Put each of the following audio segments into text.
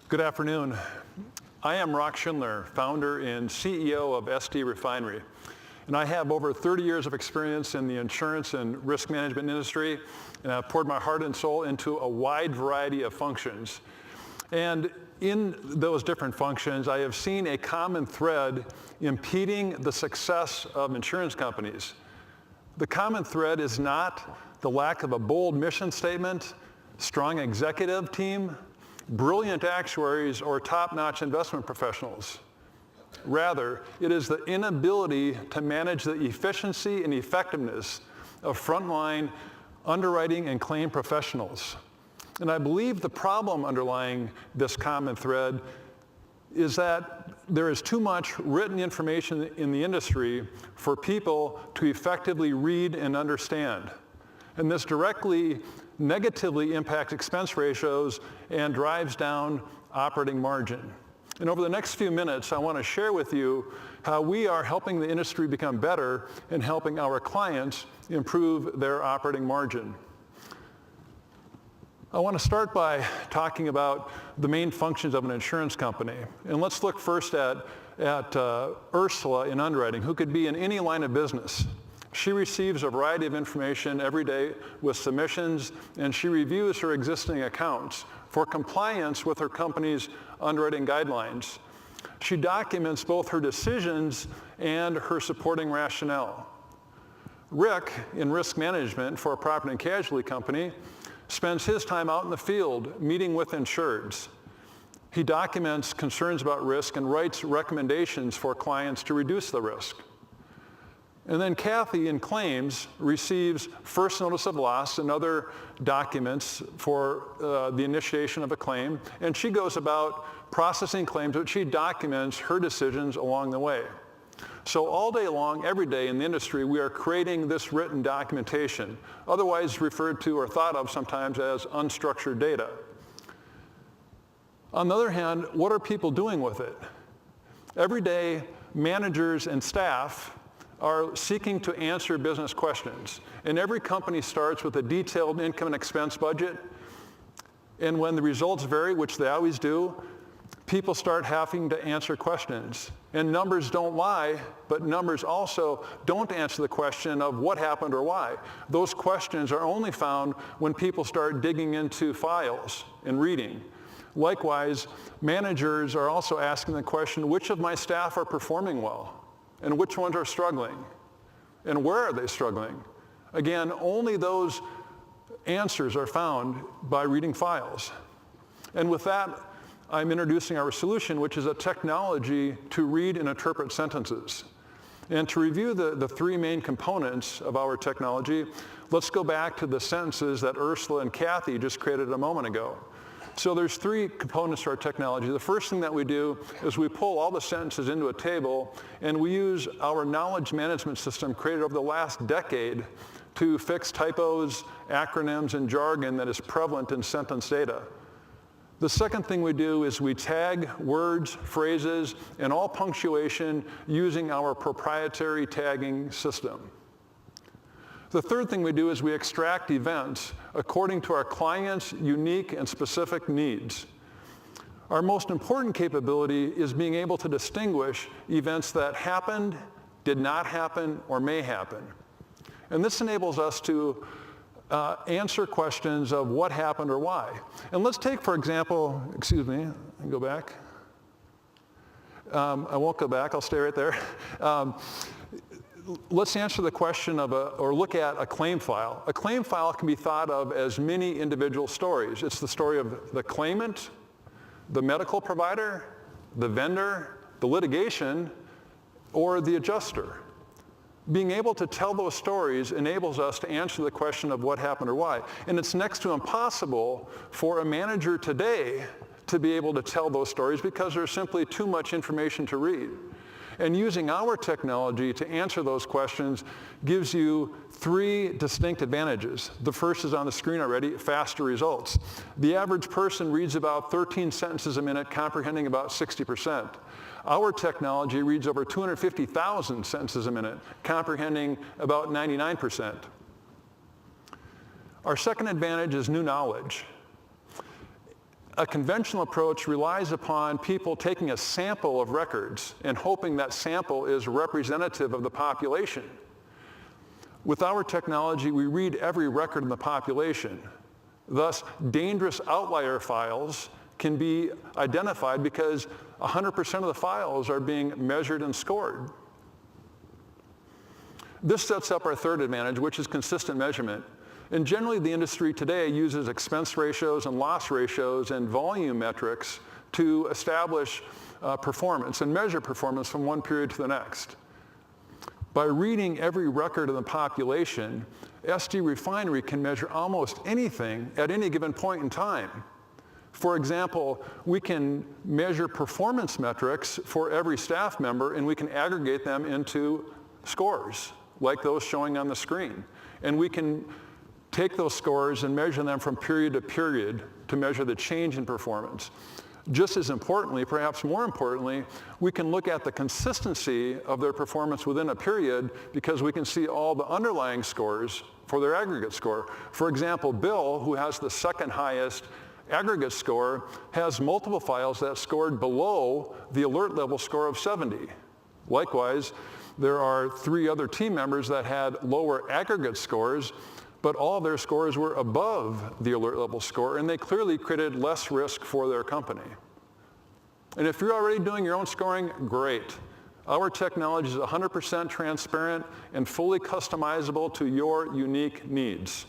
Good afternoon. I am Rock Schindler, founder and CEO of SD Refinery. And I have over 30 years of experience in the insurance and risk management industry, and I've poured my heart and soul into a wide variety of functions. And in those different functions, I have seen a common thread impeding the success of insurance companies. The common thread is not the lack of a bold mission statement, strong executive team, brilliant actuaries, or top-notch investment professionals. Rather, it is the inability to manage the efficiency and effectiveness of frontline underwriting and claim professionals. And I believe the problem underlying this common thread is that there is too much written information in the industry for people to effectively read and understand. And this directly negatively impacts expense ratios and drives down operating margin. And over the next few minutes, I want to share with you how we are helping the industry become better and helping our clients improve their operating margin. I want to start by talking about the main functions of an insurance company. And let's look first at Ursula in underwriting, who could be in any line of business. She receives a variety of information every day with submissions, and she reviews her existing accounts for compliance with her company's underwriting guidelines. She documents both her decisions and her supporting rationale. Rick, in risk management for a property and casualty company, spends his time out in the field meeting with insureds. He documents concerns about risk and writes recommendations for clients to reduce the risk. And then Kathy in claims receives first notice of loss and other documents for the initiation of a claim, and she goes about processing claims, but she documents her decisions along the way. So all day long, every day in the industry, we are creating this written documentation, otherwise referred to or thought of sometimes as unstructured data. On the other hand, what are people doing with it? Every day, managers and staff are seeking to answer business questions. And every company starts with a detailed income and expense budget. And when the results vary, which they always do, people start having to answer questions. And numbers don't lie, but numbers also don't answer the question of what happened or why. Those questions are only found when people start digging into files and reading. Likewise, managers are also asking the question, which of my staff are performing well? And which ones are struggling? And where are they struggling? Again, only those answers are found by reading files. And with that, I'm introducing our solution, which is a technology to read and interpret sentences. And to review the three main components of our technology, let's go back to the sentences that Ursula and Kathy just created a moment ago. So there's three components to our technology. The first thing that we do is we pull all the sentences into a table, and we use our knowledge management system created over the last decade to fix typos, acronyms, and jargon that is prevalent in sentence data. The second thing we do is we tag words, phrases, and all punctuation using our proprietary tagging system. The third thing we do is we extract events according to our clients' unique and specific needs. Our most important capability is being able to distinguish events that happened, did not happen, or may happen. And this enables us to answer questions of what happened or why. And let's take, for example, excuse me, I can go back. I won't go back, I'll stay right there. Let's answer the question of or look at a claim file. A claim file can be thought of as many individual stories. It's the story of the claimant, the medical provider, the vendor, the litigation, or the adjuster. Being able to tell those stories enables us to answer the question of what happened or why. And it's next to impossible for a manager today to be able to tell those stories because there's simply too much information to read. And using our technology to answer those questions gives you three distinct advantages. The first is on the screen already, faster results. The average person reads about 13 sentences a minute, comprehending about 60%. Our technology reads over 250,000 sentences a minute, comprehending about 99%. Our second advantage is new knowledge. A conventional approach relies upon people taking a sample of records and hoping that sample is representative of the population. With our technology, we read every record in the population. Thus, dangerous outlier files can be identified because 100% of the files are being measured and scored. This sets up our third advantage, which is consistent measurement. And generally, the industry today uses expense ratios and loss ratios and volume metrics to establish performance and measure performance from one period to the next. By reading every record of the population, SD Refinery can measure almost anything at any given point in time. For example, we can measure performance metrics for every staff member, and we can aggregate them into scores, like those showing on the screen. And we can take those scores and measure them from period to period to measure the change in performance. Just as importantly, perhaps more importantly, we can look at the consistency of their performance within a period because we can see all the underlying scores for their aggregate score. For example, Bill, who has the second highest aggregate score, has multiple files that scored below the alert level score of 70. Likewise, there are 3 other team members that had lower aggregate scores, but all their scores were above the alert level score, and they clearly created less risk for their company. And if you're already doing your own scoring, great. Our technology is 100% transparent and fully customizable to your unique needs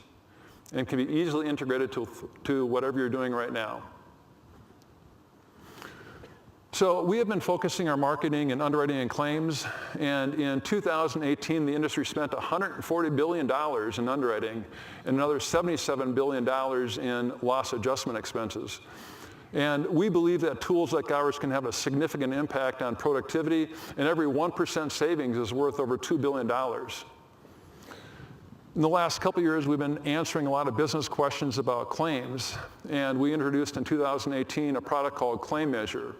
and can be easily integrated to whatever you're doing right now. So we have been focusing our marketing and underwriting and claims, and in 2018, the industry spent $140 billion in underwriting and another $77 billion in loss adjustment expenses. And we believe that tools like ours can have a significant impact on productivity, and every 1% savings is worth over $2 billion. In the last couple of years, we've been answering a lot of business questions about claims, and we introduced in 2018 a product called Claim Measure.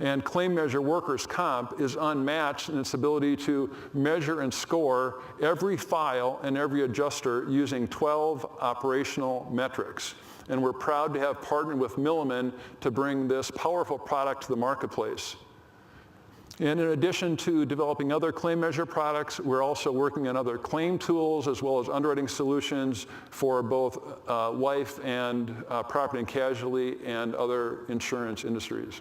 And Claim Measure Workers' Comp is unmatched in its ability to measure and score every file and every adjuster using 12 operational metrics. And we're proud to have partnered with Milliman to bring this powerful product to the marketplace. And in addition to developing other claim measure products, we're also working on other claim tools as well as underwriting solutions for both life and property and casualty and other insurance industries.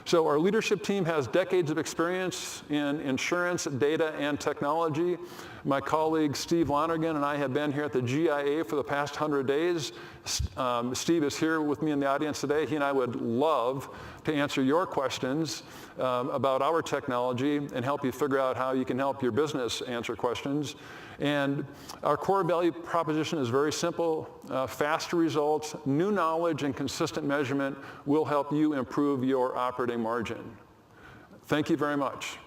So our leadership team has decades of experience in insurance, data, and technology. My colleague Steve Lonergan and I have been here at the GIA for the past 100 days. Steve is here with me in the audience today. He and I would love to answer your questions about our technology and help you figure out how you can help your business answer questions. And our core value proposition is very simple. Faster results, new knowledge, and consistent measurement will help you improve your operating margin. Thank you very much.